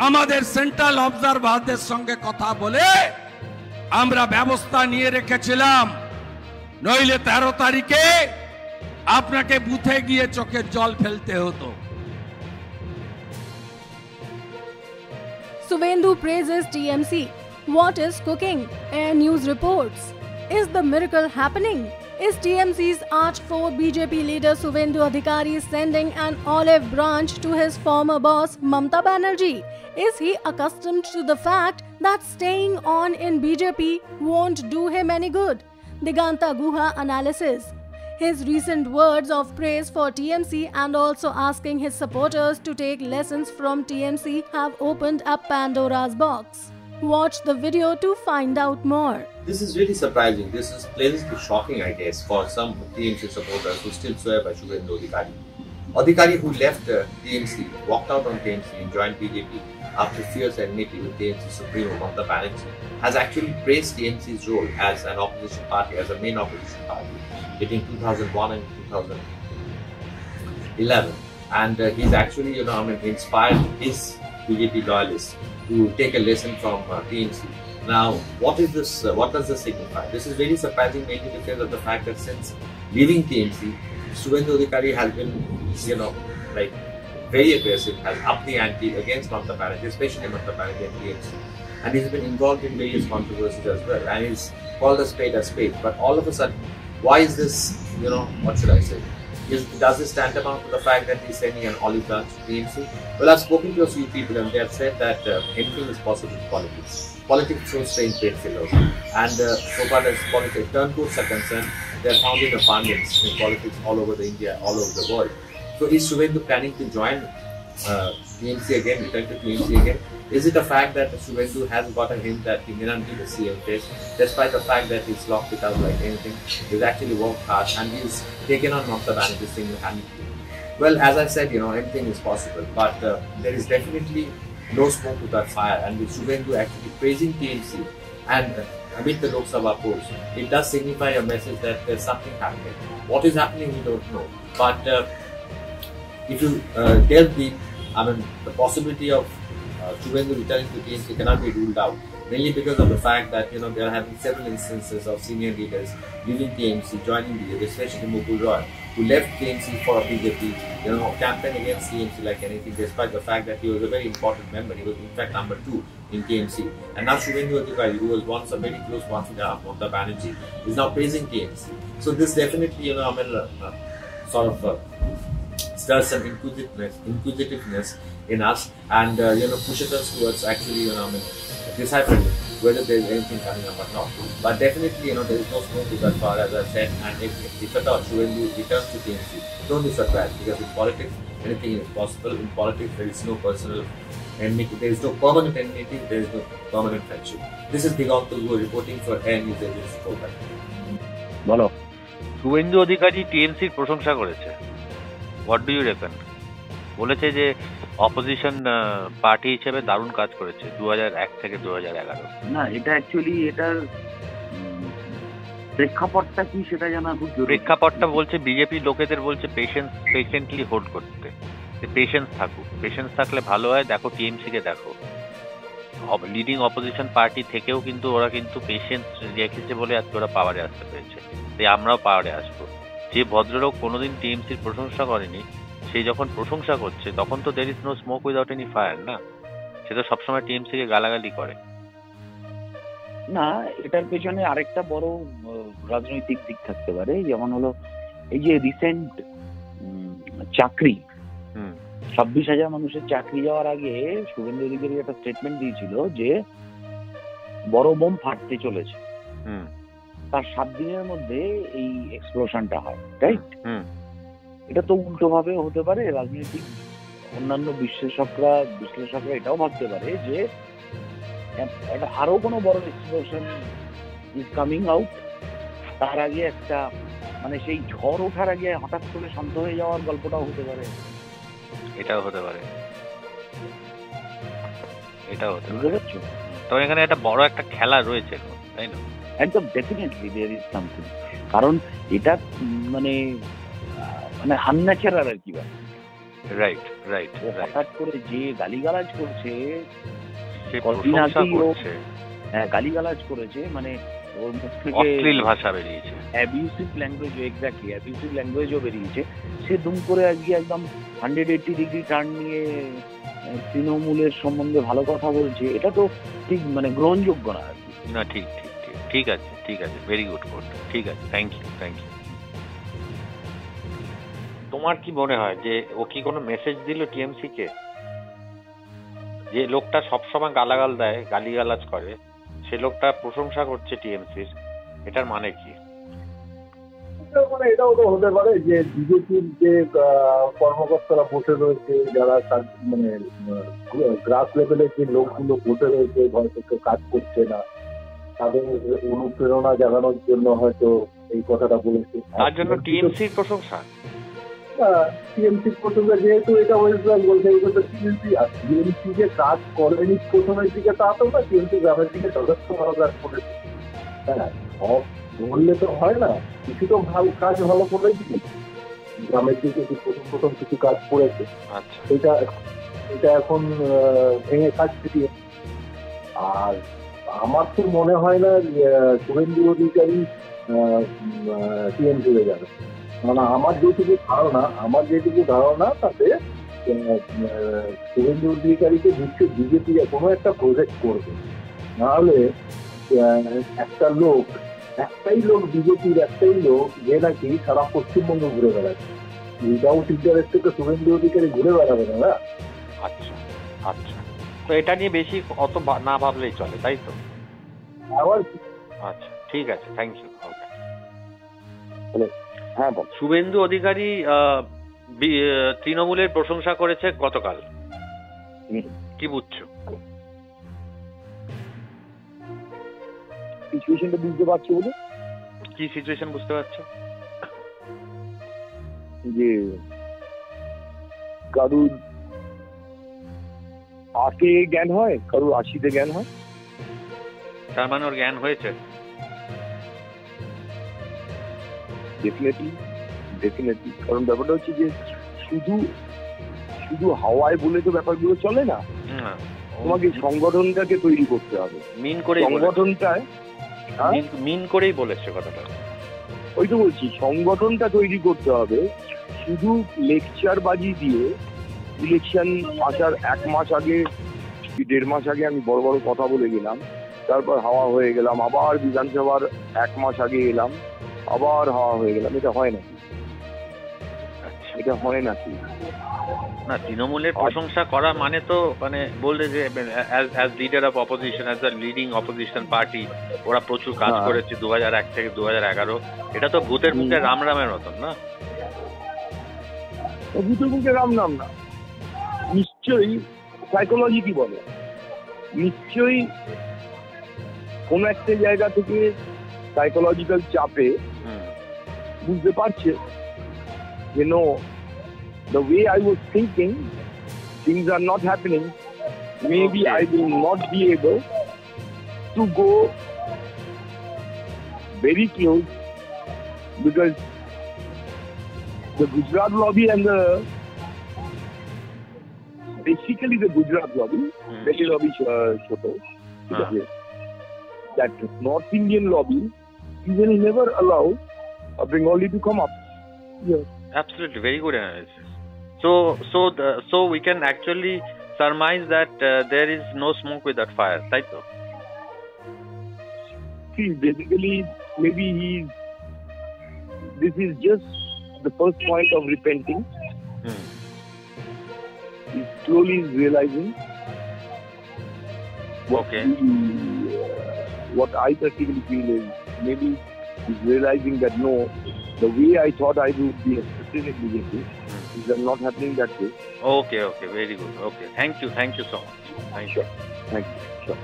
আমাদের সেন্ট্রাল অবজারভারদের সঙ্গে কথা বলে আমরা ব্যবস্থা নিয়ে রেখেছিলাম, নইলে 13 তারিখে আপনাকে বুথে গিয়ে চোখের জল ফেলতে হতো। Suvendu praises TMC. What is cooking? Air News reports. Is the miracle happening? Is TMC's arch-foe BJP leader Suvendu Adhikari sending an olive branch to his former boss Mamata Banerjee? Is he accustomed to the fact that staying on in BJP won't do him any good? Diganta Guha analysis. His recent words of praise for TMC and also asking his supporters to take lessons from TMC have opened up Pandora's box. Watch the video to find out more. This is really surprising. This is pleasantly shocking, I guess, for some TMC supporters who still swear by Suvendu Adhikari. Adhikari, who left TMC, walked out on TMC and joined BJP after fierce enmity with TMC Supremo Mamata Banerjee, has actually praised TMC's role as an opposition party, as a main opposition party between 2001 and 2011. And he's actually, inspired his BJP loyalists to take a lesson from TMC. Now, what is this? What does this signify? This is very surprising, mainly because of the fact that since leaving TMC, Suvendu Adhikari has been, very aggressive, has upped the ante against Mamata Banerjee, especially Mamata Banerjee and TMC. And he's been involved in various controversies as well. And he's called a spade. But all of a sudden, why is this, what should I say? Does this tantamount to the fact that he's sending an olive branch to TMC? Well, I've spoken to a few people and they have said that anything is possible in politics. Politics throws strange bedfellows. And so far as politics turncoats are concerned, they are found in abundance in politics all over India, all over the world. So is Suvendu planning to join TMC again, return to TMC again? Is it a fact that Suvendu has got a hint that he may not be the CM face, despite the fact that he's locked it out like anything? He's actually worked hard and he's taken on Mamata Banerjee single-handedly. Well, as I said, anything is possible, but there is definitely no smoke without fire. And with Suvendu actually praising TMC and amid the Lok Sabha polls, it does signify a message that there's something happening. What is happening, we don't know. But if you delve deep, the possibility of Suvendu returning to TMC cannot be ruled out, mainly because of the fact that they are having several instances of senior leaders leaving TMC, joining BJP, especially Mukul Roy, who left TMC for BJP, campaigned against TMC like anything, despite the fact that he was a very important member. He was in fact number 2 in TMC. And now Suvendu Adhikari, who was once a very close confidant of Mamata Banerjee, is now praising TMC. So this definitely, stirs some inquisitiveness in us and pushes us towards actually deciphering whether there is anything coming up or not. But definitely there is no smoke without fire, as I said, and if at all Suvendu returns to TMC, don't be surprised, because in politics anything is possible. In politics there is no personal enmity, there is no permanent enmity, there is no permanent friendship. This is Diganta Guha reporting for Air News Agency Kolkata. বলো, শুভেন্দু অধিকারী টিএমসির প্রশংসা করেছে। What do you reckon? বলেছে যে opposition party হিসেবে দারুণ কাজ করেছে 2001 থেকে 2011। না, এটা অ্যাকচুয়ালি এটার প্রেক্ষাপটটা কি সেটা জানা খুব জরুরি। প্রেক্ষাপটটা বলছে বিজেপি লোকেদের বলছে পেশেন্টলি হোল্ড করতে, পেশেন্স থাকুক, পেশেন্স থাকলে ভালো হয়। দেখো টিএমসি কে দেখো, লিডিং অপোজিশন পার্টি থেকেও কিন্তু ওরা কিন্তু পেশেন্স রেখেছে বলে আজকে ওরা পাওয়ারে আসতে পেরেছে। তাই আমরাও পাওয়ারে আসবো। যে ভদ্রলোক কোনোদিন টিএমসির প্রশংসা করেনি, সে যখন প্রশংসা করছে তখন তো there is no smoke without any fire না, সে তো সবসময় টিএমসি কে গালাগালি করে। না, এটার পেছনে আরেকটা বড় রাজনৈতিক দিক থাকতে পারে, যেমন হলো এই যে রিসেন্ট চাকরি, 26,000 মানুষের চাকরি যাওয়ার আগে শুভেন্দু অধিকারী একটা স্টেটমেন্ট দিয়েছিল যে বড় বোম ফাটতে চলেছে। তার 7 দিনের মধ্যে এই এক্সপ্লোশনটা হয়, রাইট? এটা তো উল্টো ভাবে হতে পারে। রাজনৈতিক অন্যান্য বিশ্লেষকরা এটাও ভাবতে পারে যে এটা আরো কোনো বড় এক্সপ্লোশন ইজ কামিং আউট। তার আগে একটা সেই ঝড় ওঠার আগে হঠাৎ করে শান্ত হয়ে যাওয়ার গল্পটাও হতে পারে। এটাও হতে পারে। তবে এখানে একটা বড় একটা খেলা রয়েছে, তাই না? একদম ডেফিনেটলি দেয়ার ইজ সামথিং। কারণ এটা আনন্যাচারাল আর কি, রাইট রাইট রাইট। হঠাৎ করে যে গালিগালাজ করছে, সে কদিন প্রশংসা আগেই ও করছে, গালিগালাজ করেছে, মানে ওর মুখ থেকে অশ্লীল ভাষা বেরিয়েছে, অ্যাবিউসিভ ল্যাঙ্গুয়েজ, এক্স্যাক্টলি অ্যাবিউসিভ ল্যাঙ্গুয়েজও বেরিয়েছে। সে দুম করে আজকে একদম 180 ডিগ্রি টার্ন নিয়ে তৃণমূলের সম্বন্ধে ভালো কথা বলছে। এটা তো ঠিক মানে গ্রহণযোগ্য না আর কি। না ঠিক ঠিক ঠিক ঠিক আছে ঠিক আছে, ভেরি গুড কোড, ঠিক আছে, থ্যাংক ইউ থ্যাংক ইউ। তোমার কি মনে হয় যে ও কি কোনো মেসেজ দিল টিএমসি কে? যে লোকটা সবসময় গালাগাল দেয়, গালিগালাজ করে, সে লোকটা প্রশংসা করছে টিএমসির, এটার মানে কি? মানে এটাও তো হতে পারে যে বিজেপির যে কর্মকর্তারা বসে রয়েছে, যারা মানে গ্রাস লেভেলের যে লোকগুলো বসে রয়েছে, হয়তো কেউ কাজ করছে না, তাদের অনুপ্রেরণা জাগানোর জন্য হয়তো এই কথাটা বলেছে। তার জন্য টিএমসির প্রশংসা, টিএমসির প্রসঙ্গে যেহেতু এটা ওয়েস্ট বেঙ্গল, সেগুলো তো টিএমসি, আর টিএমসি যে কাজ করেনি প্রথমের দিকে তা তো না, টিএমসি গ্রামের দিকে যথেষ্ট ভালো কাজ করেছে। হ্যাঁ, সব বললে তো হয় না, কিছু তো ভালো কাজ ভালো করেছি, গ্রামের দিকে প্রথম কিছু কাজ করেছে। আচ্ছা, এটা এখন ভেঙে খাচ্ছে। আর আমার তো মনে হয় না শুভেন্দু অধিকারী টিএমসি হয়ে যাবে। মানে আমার যেটুকু ধারণা তাতে শুভেন্দু অধিকারীকে নিশ্চয় বিজেপি কোনো একটা প্রজেক্ট করবে, নাহলে একটাই লোক বিজেপির যে নাকি সারা পশ্চিমবঙ্গ ঘুরে বেড়াচ্ছে, উইদাউট ইন্টারেস্ট থেকে শুভেন্দু অধিকারী ঘুরে বেড়াবে না। আচ্ছা আচ্ছা, তো এটা নিয়ে বেশি অত না ভাবলেই চলে, তাই তো? আবার আচ্ছা ঠিক আছে, থ্যাংক ইউ। হ্যাঁ বল। শুভেন্দু অধিকারী তৃণমূলের প্রশংসা করেছে গতকাল, কি বুঝছো? সিচুয়েশনটা বুঝতে পারছো বলে? কি সিচুয়েশন বুঝতে পারছো? যে কারুর 8-এ জ্ঞান হয়, কারুর 80-তে জ্ঞান হয়। তার মানে ওর জ্ঞান হয়েছে? ডেফিনেটলি। কারণ ব্যাপারটা হচ্ছে যে শুধু হাওয়ায় বলে তো ব্যাপারগুলো চলে না, তোমাকে সংগঠনটাকে তৈরি করতে হবে। মিন করেই বলেছে কথাটা। ওই তো বলছি, সংগঠনটা তৈরি করতে হবে। শুধু লেকচার বাজি দিয়ে ইলেকশন আসার 1 মাস আগে কি 1.5 মাস আগে আমি বড় বড় কথা বলে গেলাম, তারপর হাওয়া হয়ে গেলাম, আবার বিধানসভার 1 মাস আগে এলাম, আবার হাওয়া হয়ে গেলাম। এটা হয় নাকি? এটা হয় নাকি? না, তৃণমূলের প্রশংসা করা মানে তো মানে বললে যে as leader of opposition, as the leading opposition party ওরা প্রচুর কাজ করেছে 2001 থেকে 2011। এটা তো ভূতের মুখে রামের মতন না? ভূতের মুখে রাম নাম না, নিশ্চয়ই সাইকোলজি কি বলে, নিশ্চয়ই কোন একটা জায়গা থেকে সাইকোলজিক্যাল চাপে বুঝতে পারছে যে no, the way I was thinking, things are not happening. Maybe I will not be able to go very close, because the Gujarat lobby and basically the Gujarat lobby, Delhi lobby Shoto, that North Indian lobby, he will never allow a Bengali to come up here. Absolutely, very good analysis. So we can actually surmise that there is no smoke without fire, right? See, basically, maybe this is just the first point of repenting. He slowly is realizing what I practically feel is maybe he's realizing that no, the way I thought I would be accepted in BJP is not happening that way. Okay, very good. Okay, thank you so much. Thank you. Sure.